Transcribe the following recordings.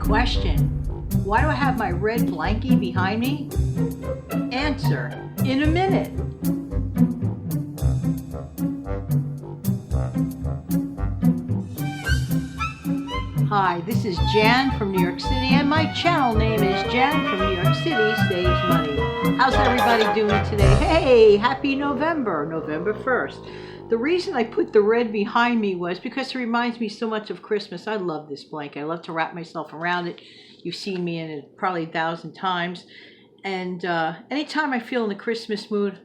Question: why do I have my red blankie behind me? Answer in a minute. Hi, this is Jan from New York City, and my channel name is Jan from New York City Saves Money. How's everybody doing today? Hey, happy November, November 1st. The reason I put the red behind me was because it reminds me so much of Christmas. I love this blanket. I love to wrap myself around it. You've seen me in it probably 1,000 times. And anytime I feel in the Christmas mood,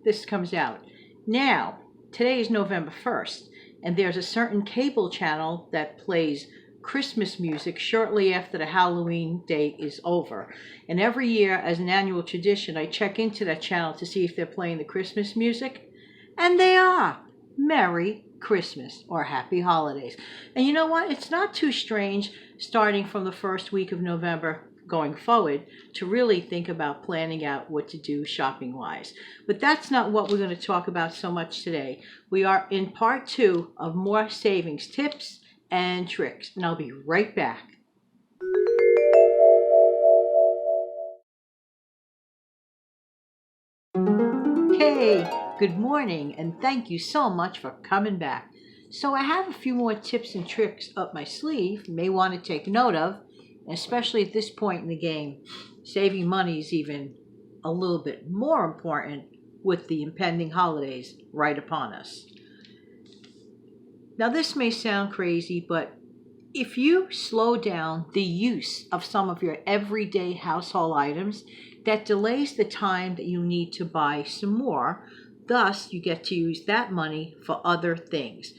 this comes out. Now, today is November 1st, and there's a certain cable channel that plays Christmas music shortly after the Halloween day is over. And every year, as an annual tradition, I check into that channel to see if they're playing the Christmas music. And they are. Merry Christmas or Happy Holidays. And you know what? It's not too strange starting from the first week of November going forward to really think about planning out what to do shopping wise. But that's not what we're going to talk about so much today. We are in part 2 of more savings tips and tricks, and I'll be right back. Hey, good morning, and thank you so much for coming back. So I have a few more tips and tricks up my sleeve you may want to take note of, especially at this point in the game. Saving money is even a little bit more important with the impending holidays right upon us. Now this may sound crazy, but if you slow down the use of some of your everyday household items, that delays the time that you need to buy some more. Thus, you get to use that money for other things.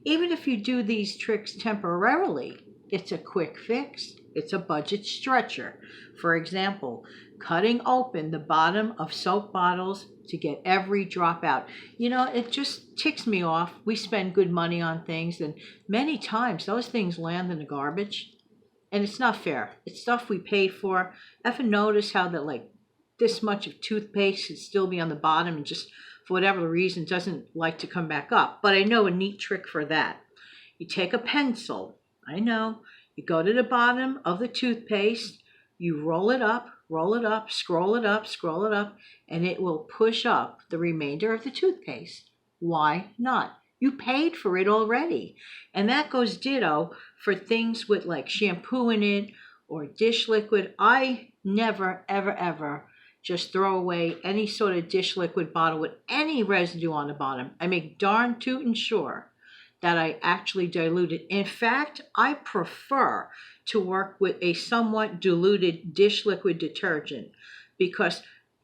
Even if you do these tricks temporarily, it's a quick fix. It's a budget stretcher. For example, cutting open the bottom of soap bottles to get every drop out. You know, it just ticks me off. We spend good money on things, and many times those things land in the garbage. And it's not fair. It's stuff we paid for. Ever notice how that like this much of toothpaste should still be on the bottom and just for whatever reason doesn't like to come back up? But I know a neat trick for that. You take a pencil. I know. You go to the bottom of the toothpaste. You roll it up, scroll it up, and it will push up the remainder of the toothpaste. Why not? You paid for it already. And that goes ditto for things with like shampoo in it or dish liquid. I never, ever just throw away any sort of dish liquid bottle with any residue on the bottom. I make darn tootin' sure that I actually dilute it. In fact, I prefer to work with a somewhat diluted dish liquid detergent because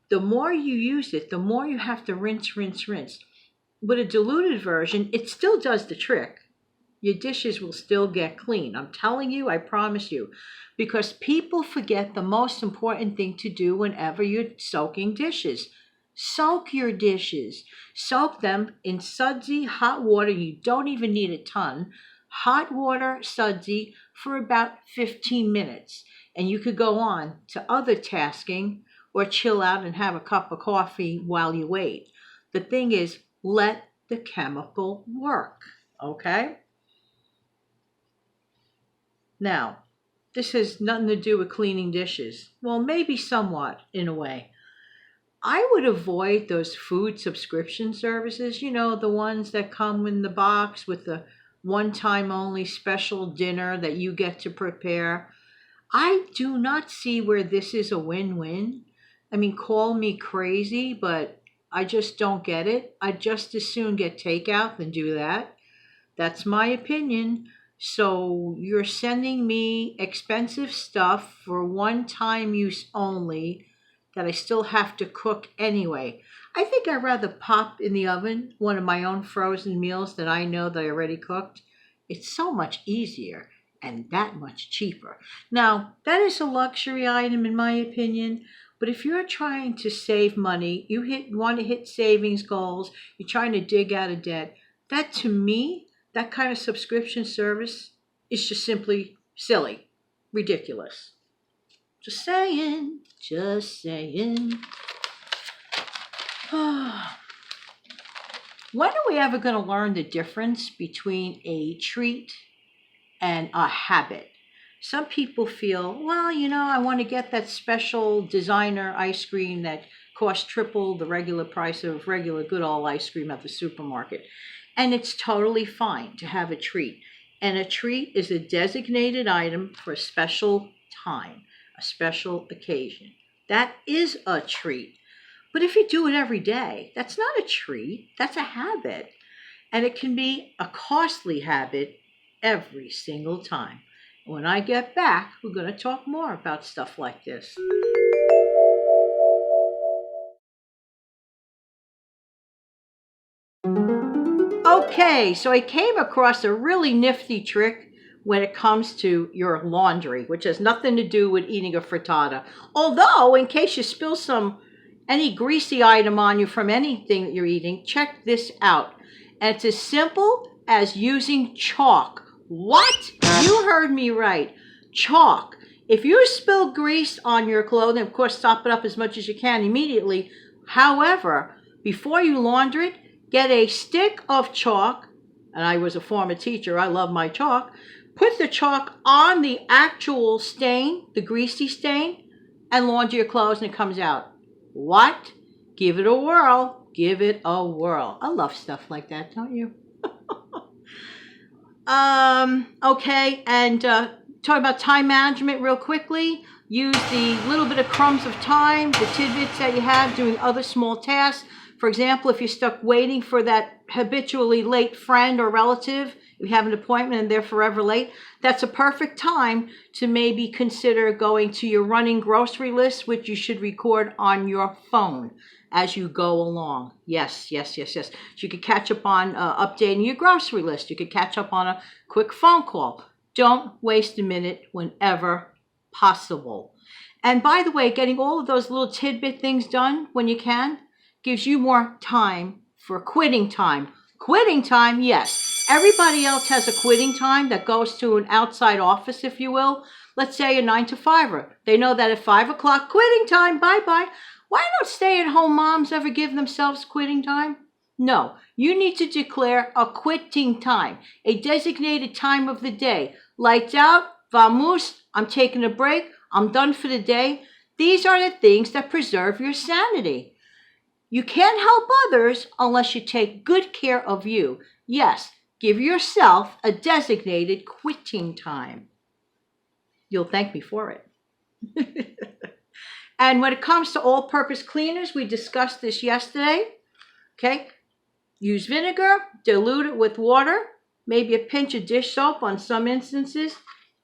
the more you use it, the more you have to rinse. With a diluted version, it still does the trick. Your dishes will still get clean. I'm telling you, I promise you. Because people forget the most important thing to do whenever you're soaking dishes. Soak your dishes. Soak them in sudsy hot water. You don't even need a ton. Hot water, sudsy, for about 15 minutes. And you could go on to other tasking or chill out and have a cup of coffee while you wait. The thing is, let the chemical work, okay? Now, this has nothing to do with cleaning dishes. Well, maybe somewhat, in a way. I would avoid those food subscription services, you know, the ones that come in the box with the one-time only special dinner that you get to prepare. I do not see where this is a win-win. I mean, call me crazy, but I just don't get it. I'd just as soon get takeout than do that. That's my opinion. So you're sending me expensive stuff for one-time use only that I still have to cook anyway. I think I'd rather pop in the oven one of my own frozen meals that I know that I already cooked. It's so much easier and that much cheaper. Now, that is a luxury item in my opinion, but if you're trying to save money, you want to hit savings goals, you're trying to dig out of debt, that to me, that kind of subscription service is just simply silly, ridiculous. Just saying. When are we ever going to learn the difference between a treat and a habit? Some people feel, well, I want to get that special designer ice cream that costs triple the regular price of regular good old ice cream at the supermarket. And it's totally fine to have a treat. And a treat is a designated item for a special time, a special occasion. That is a treat. But if you do it every day, that's not a treat, that's a habit. And it can be a costly habit every single time. When I get back, we're going to talk more about stuff like this. Okay, so I came across a really nifty trick when it comes to your laundry, which has nothing to do with eating a frittata. Although, in case you spill any greasy item on you from anything that you're eating, check this out. And it's as simple as using chalk. What? You heard me right. Chalk. If you spill grease on your clothing, of course, sop it up as much as you can immediately. However, before you launder it, get a stick of chalk, and I was a former teacher, I love my chalk. Put the chalk on the actual stain, the greasy stain, and launder your clothes and it comes out. What? Give it a whirl. Give it a whirl. I love stuff like that, don't you? Okay, and talk about time management real quickly. Use the little bit of crumbs of time, the tidbits that you have doing other small tasks. For example, if you're stuck waiting for that habitually late friend or relative, you have an appointment and they're forever late, that's a perfect time to maybe consider going to your running grocery list, which you should record on your phone as you go along. Yes. So you could catch up on updating your grocery list. You could catch up on a quick phone call. Don't waste a minute whenever possible. And by the way, getting all of those little tidbit things done when you can gives you more time for quitting time. Quitting time, yes. Everybody else has a quitting time that goes to an outside office, if you will. Let's say a 9 to 5er. They know that at 5 o'clock, quitting time, bye-bye. Why don't stay-at-home moms ever give themselves quitting time? No, you need to declare a quitting time, a designated time of the day. Lights out, vamos, I'm taking a break, I'm done for the day. These are the things that preserve your sanity. You can't help others unless you take good care of you. Yes, give yourself a designated quitting time. You'll thank me for it. And when it comes to all-purpose cleaners, we discussed this yesterday. Okay, use vinegar, dilute it with water, maybe a pinch of dish soap on some instances,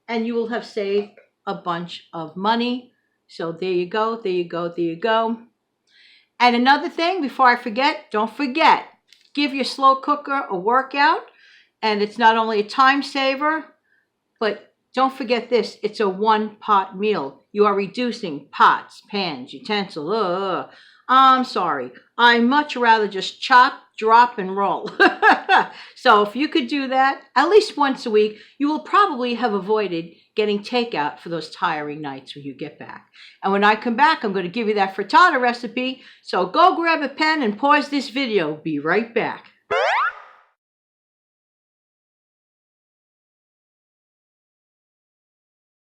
and you will have saved a bunch of money. So there you go, there you go, there you go. And another thing, before I forget, don't forget, give your slow cooker a workout. And it's not only a time saver, but don't forget this, it's a one-pot meal. You are reducing pots, pans, utensils. I'm sorry. I much rather just chop, drop, and roll. So if you could do that at least once a week, you will probably have avoided getting takeout for those tiring nights when you get back. And when I come back, I'm going to give you that frittata recipe. So go grab a pen and pause this video. Be right back.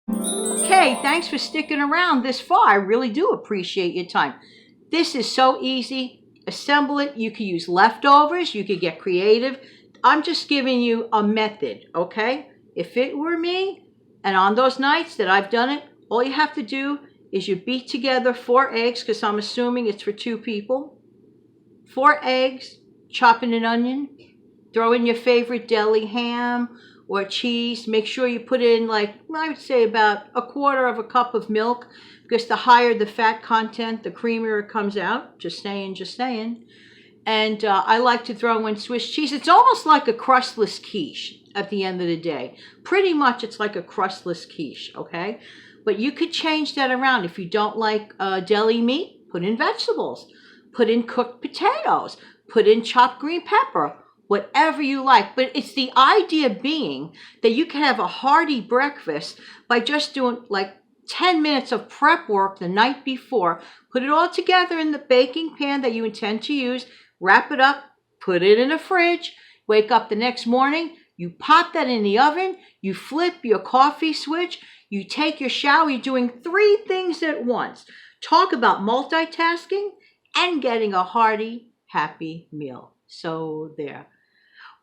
Okay, thanks for sticking around this far. I really do appreciate your time. This is so easy. Assemble it. You could use leftovers. You could get creative. I'm just giving you a method, okay? If it were me, and on those nights that I've done it, all you have to do is you beat together 4 eggs, because I'm assuming it's for 2 people. 4 eggs, chop in an onion, throw in your favorite deli ham or cheese. Make sure you put in, like, I would say about 1/4 cup of milk, because the higher the fat content, the creamier it comes out. Just saying. And I like to throw in Swiss cheese. It's almost like a crustless quiche at the end of the day. Pretty much it's like a crustless quiche, okay? But you could change that around. If you don't like deli meat, put in vegetables. Put in cooked potatoes. Put in chopped green pepper. Whatever you like. But it's the idea being that you can have a hearty breakfast by just doing like 10 minutes of prep work the night before. Put it all together in the baking pan that you intend to use. Wrap it up. Put it in the fridge. Wake up the next morning. You pop that in the oven. You flip your coffee switch. You take your shower, you're doing 3 things at once. Talk about multitasking and getting a hearty, happy meal. So there.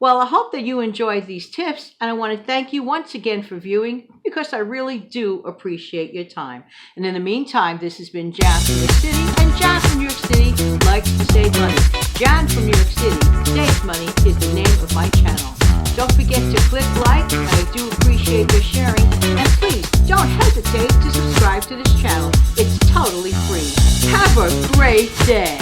Well, I hope that you enjoyed these tips, and I want to thank you once again for viewing because I really do appreciate your time. And in the meantime, this has been Jan from New York City, and Jan from New York City likes to save money. Jan from New York City Saves Money is the name of my channel. Don't forget to click like, and I do appreciate your sharing. And please don't hesitate to subscribe to this channel. It's totally free. Have a great day.